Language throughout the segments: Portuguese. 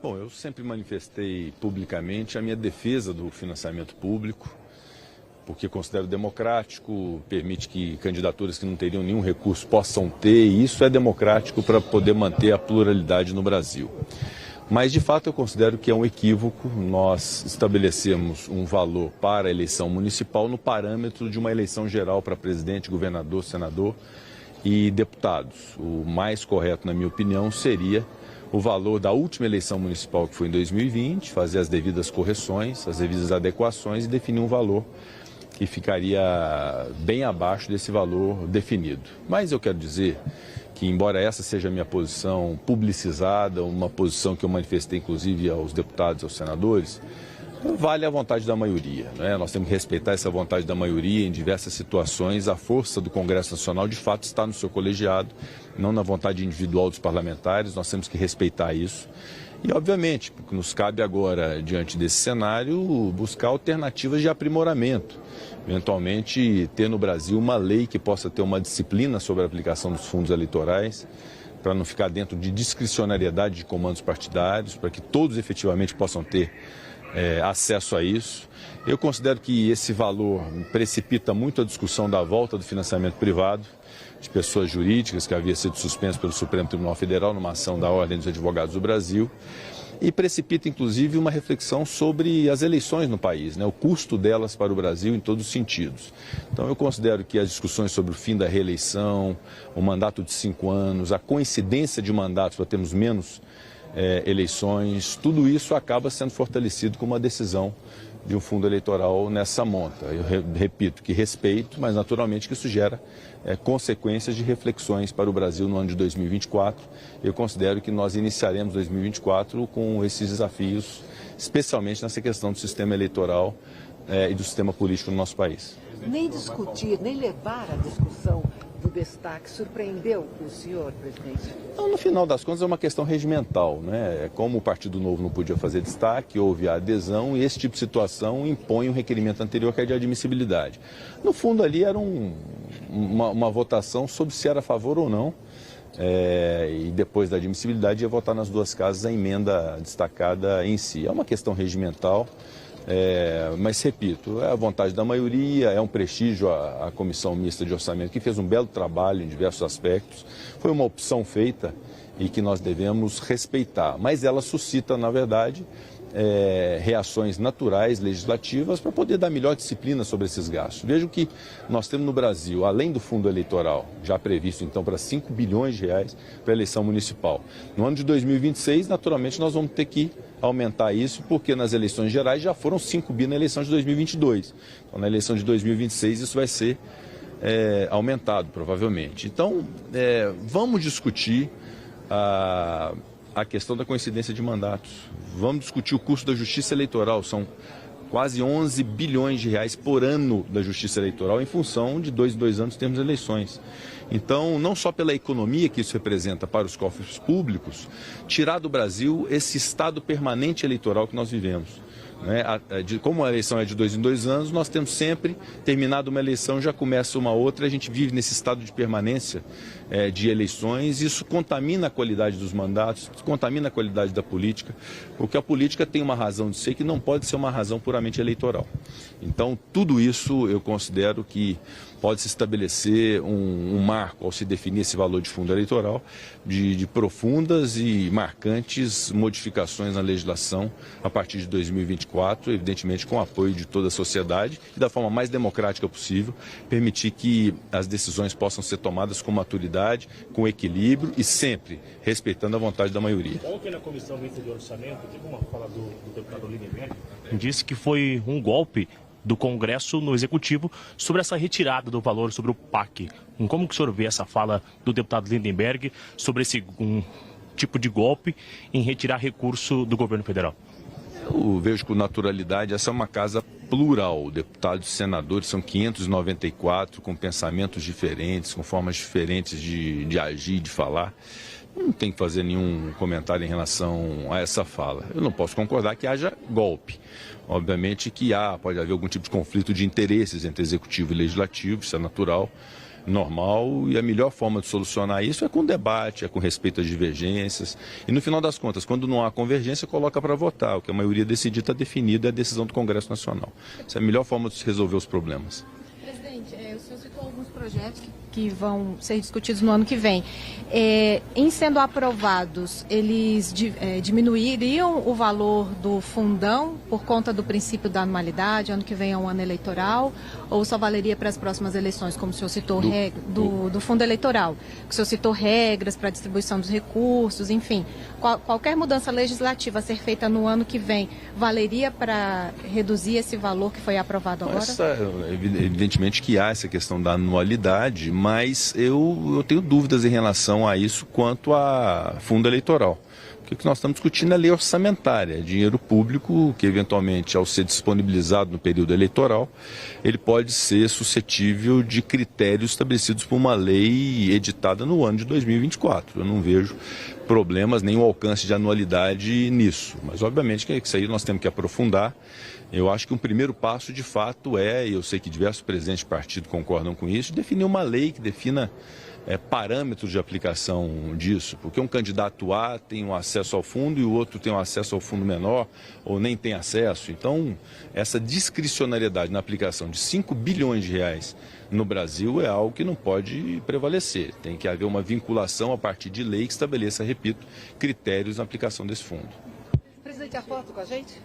Bom, eu sempre manifestei publicamente a minha defesa do financiamento público, porque considero democrático, permite que candidaturas que não teriam nenhum recurso possam ter, e isso é democrático para poder manter a pluralidade no Brasil. Mas, de fato, eu considero que é um equívoco nós estabelecemos um valor para a eleição municipal no parâmetro de uma eleição geral para presidente, governador, senador e deputados. O mais correto, na minha opinião, seria o valor da última eleição municipal, que foi em 2020, fazer as devidas correções, as devidas adequações e definir um valor que ficaria bem abaixo desse valor definido. Mas eu quero dizer que, embora essa seja a minha posição publicizada, uma posição que eu manifestei inclusive aos deputados e aos senadores, vale a vontade da maioria, né? Nós temos que respeitar essa vontade da maioria em diversas situações. A força do Congresso Nacional, de fato, está no seu colegiado, não na vontade individual dos parlamentares. Nós temos que respeitar isso. E, obviamente, nos cabe agora, diante desse cenário, buscar alternativas de aprimoramento. Eventualmente, ter no Brasil uma lei que possa ter uma disciplina sobre a aplicação dos fundos eleitorais, para não ficar dentro de discricionariedade de comandos partidários, para que todos efetivamente possam ter acesso a isso. Eu considero que esse valor precipita muito a discussão da volta do financiamento privado de pessoas jurídicas, que havia sido suspenso pelo Supremo Tribunal Federal numa ação da Ordem dos Advogados do Brasil, e precipita inclusive uma reflexão sobre as eleições no país, né? O custo delas para o Brasil em todos os sentidos. Então eu considero que as discussões sobre o fim da reeleição, o mandato de 5 anos, a coincidência de mandatos para termos menos eleições, tudo isso acaba sendo fortalecido com uma decisão de um fundo eleitoral nessa monta. Eu repito que respeito, mas naturalmente que isso gera consequências de reflexões para o Brasil no ano de 2024. Eu considero que nós iniciaremos 2024 com esses desafios, especialmente nessa questão do sistema eleitoral e do sistema político no nosso país. Nem discutir, nem levar a discussão do destaque surpreendeu o senhor, presidente? Não, no final das contas é uma questão regimental, né? Como o Partido Novo não podia fazer destaque, houve a adesão e esse tipo de situação impõe um requerimento anterior que é de admissibilidade. No fundo ali era uma votação sobre se era a favor ou não, e depois da admissibilidade ia votar nas duas casas a emenda destacada em si. É uma questão regimental. Mas, repito, é a vontade da maioria, é um prestígio à Comissão Mista de Orçamento, que fez um belo trabalho em diversos aspectos. Foi uma opção feita e que nós devemos respeitar, mas ela suscita, na verdade, reações naturais, legislativas, para poder dar melhor disciplina sobre esses gastos. Vejo que nós temos no Brasil, além do fundo eleitoral, já previsto então para 5 bilhões de reais para a eleição municipal. No ano de 2026, naturalmente, nós vamos ter que aumentar isso, porque nas eleições gerais já foram 5 bi na eleição de 2022. Então, na eleição de 2026, isso vai ser aumentado, provavelmente. Então, vamos discutir a questão da coincidência de mandatos. Vamos discutir o custo da justiça eleitoral. São quase 11 bilhões de reais por ano da justiça eleitoral em função de 2 em 2 anos termos eleições. Então, não só pela economia que isso representa para os cofres públicos, tirar do Brasil esse estado permanente eleitoral que nós vivemos. Como a eleição é de 2 em 2 anos, nós temos sempre, terminado uma eleição, já começa uma outra, a gente vive nesse estado de permanência de eleições. Isso contamina a qualidade dos mandatos, contamina a qualidade da política, porque a política tem uma razão de ser que não pode ser uma razão puramente eleitoral. Então, tudo isso eu considero que pode se estabelecer um marco ao se definir esse valor de fundo eleitoral, de profundas e marcantes modificações na legislação a partir de 2024, evidentemente com o apoio de toda a sociedade e da forma mais democrática possível, permitir que as decisões possam ser tomadas com maturidade, com equilíbrio e sempre respeitando a vontade da maioria. Ontem na Comissão Mista de Orçamento, teve uma fala do deputado Lindenberg, disse que foi um golpe do Congresso no Executivo sobre essa retirada do valor sobre o PAC. Como que o senhor vê essa fala do deputado Lindenberg sobre esse tipo de golpe em retirar recurso do governo federal? Eu vejo com naturalidade, essa é uma casa plural, deputados e senadores são 594, com pensamentos diferentes, com formas diferentes de agir, de falar. Não tem que fazer nenhum comentário em relação a essa fala. Eu não posso concordar que haja golpe. Obviamente que pode haver algum tipo de conflito de interesses entre executivo e legislativo, isso é natural. normal, e a melhor forma de solucionar isso é com debate, é com respeito às divergências. E no final das contas, quando não há convergência, coloca para votar. O que a maioria decidir está definido, é a decisão do Congresso Nacional. Essa é a melhor forma de se resolver os problemas. Presidente, o senhor citou alguns projetos que vão ser discutidos no ano que vem. Em sendo aprovados, eles diminuiriam o valor do fundão por conta do princípio da anualidade? Ano que vem é um ano eleitoral, ou só valeria para as próximas eleições, como o senhor citou, do fundo eleitoral? O senhor citou regras para a distribuição dos recursos, enfim. Qualquer mudança legislativa a ser feita no ano que vem valeria para reduzir esse valor que foi aprovado agora? Evidentemente que há essa questão da anualidade, mas eu tenho dúvidas em relação a isso quanto a fundo eleitoral. O que nós estamos discutindo é lei orçamentária, dinheiro público que eventualmente, ao ser disponibilizado no período eleitoral, ele pode ser suscetível de critérios estabelecidos por uma lei editada no ano de 2024. Eu não vejo problemas nem o alcance de anualidade nisso, mas obviamente que isso aí nós temos que aprofundar. Eu acho que um primeiro passo, de fato, e eu sei que diversos presidentes de partido concordam com isso, definir uma lei que defina parâmetros de aplicação disso, porque um candidato A tem um acesso ao fundo e o outro tem um acesso ao fundo menor ou nem tem acesso. Então, essa discricionariedade na aplicação de 5 bilhões de reais no Brasil é algo que não pode prevalecer. Tem que haver uma vinculação a partir de lei que estabeleça, repito, critérios na aplicação desse fundo. Presidente, a foto com a gente?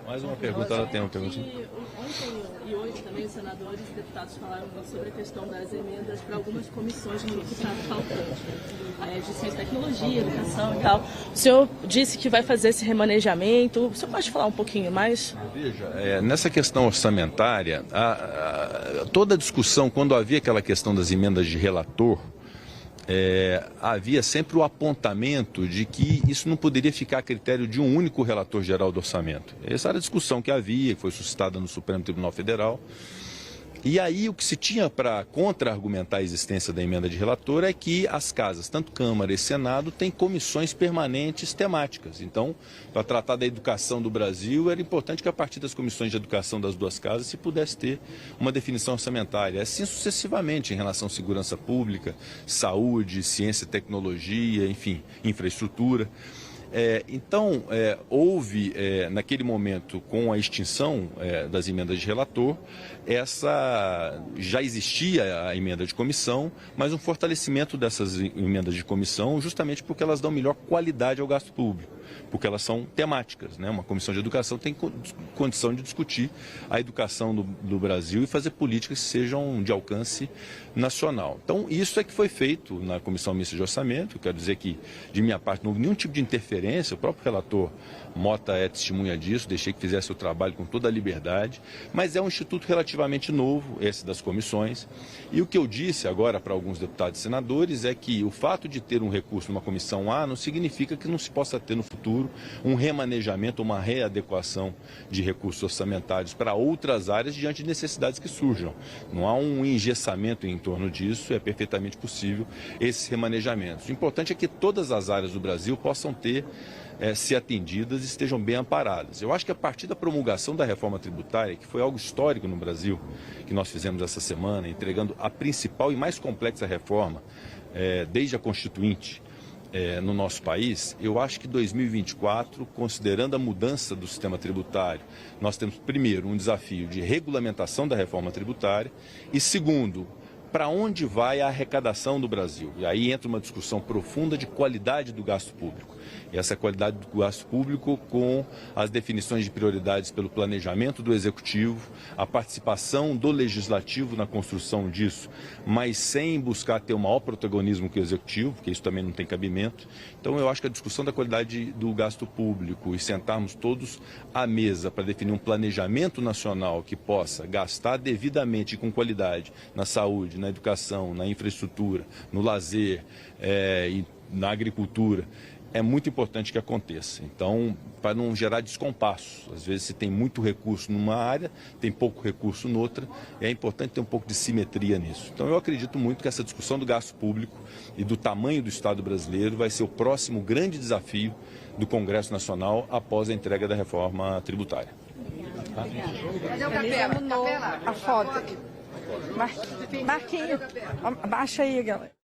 Mais uma pergunta, ela tem uma pergunta. Ontem e hoje também os senadores e deputados falaram sobre a questão das emendas para algumas comissões que está faltando, de ciência e tecnologia, educação e tal. O senhor disse que vai fazer esse remanejamento. O senhor pode falar um pouquinho mais? Veja, nessa questão orçamentária, toda a discussão, quando havia aquela questão das emendas de relator, havia sempre o apontamento de que isso não poderia ficar a critério de um único relator geral do orçamento. Essa era a discussão que havia, que foi suscitada no Supremo Tribunal Federal. E aí o que se tinha para contra-argumentar a existência da emenda de relator é que as casas, tanto Câmara e Senado, têm comissões permanentes temáticas. Então, para tratar da educação do Brasil, era importante que a partir das comissões de educação das duas casas se pudesse ter uma definição orçamentária. Assim sucessivamente, em relação à segurança pública, saúde, ciência e tecnologia, enfim, infraestrutura. Então, houve, naquele momento, com a extinção das emendas de relator, já existia a emenda de comissão, mas um fortalecimento dessas emendas de comissão justamente porque elas dão melhor qualidade ao gasto público, porque elas são temáticas, né? Uma comissão de educação tem condição de discutir a educação do Brasil e fazer políticas que sejam de alcance nacional. Então, isso é que foi feito na Comissão Mista de Orçamento. Eu quero dizer que, de minha parte, não houve nenhum tipo de interferência. O próprio relator Mota é testemunha disso, deixei que fizesse o trabalho com toda a liberdade, mas é um instituto relativamente novo, esse das comissões, e o que eu disse agora para alguns deputados e senadores é que o fato de ter um recurso numa comissão A não significa que não se possa ter no futuro um remanejamento, uma readequação de recursos orçamentários para outras áreas diante de necessidades que surjam. Não há um engessamento em torno disso, é perfeitamente possível esses remanejamentos. O importante é que todas as áreas do Brasil possam ter ser atendidas e estejam bem amparadas. Eu acho que a partir da promulgação da reforma tributária, que foi algo histórico no Brasil, que nós fizemos essa semana, entregando a principal e mais complexa reforma desde a Constituinte no nosso país, eu acho que 2024, considerando a mudança do sistema tributário, nós temos, primeiro, um desafio de regulamentação da reforma tributária e, segundo, para onde vai a arrecadação do Brasil? E aí entra uma discussão profunda de qualidade do gasto público. E essa qualidade do gasto público com as definições de prioridades pelo planejamento do Executivo, a participação do Legislativo na construção disso, mas sem buscar ter o maior protagonismo que o Executivo, porque isso também não tem cabimento. Então eu acho que a discussão da qualidade do gasto público e sentarmos todos à mesa para definir um planejamento nacional que possa gastar devidamente e com qualidade na saúde, na educação, na infraestrutura, no lazer e na agricultura, é muito importante que aconteça. Então, para não gerar descompassos, às vezes se tem muito recurso numa área, tem pouco recurso noutra, é importante ter um pouco de simetria nisso. Então, eu acredito muito que essa discussão do gasto público e do tamanho do Estado brasileiro vai ser o próximo grande desafio do Congresso Nacional após a entrega da reforma tributária. Cadê o Capela? Capela, a foto. Marquinhos, abaixa aí, galera.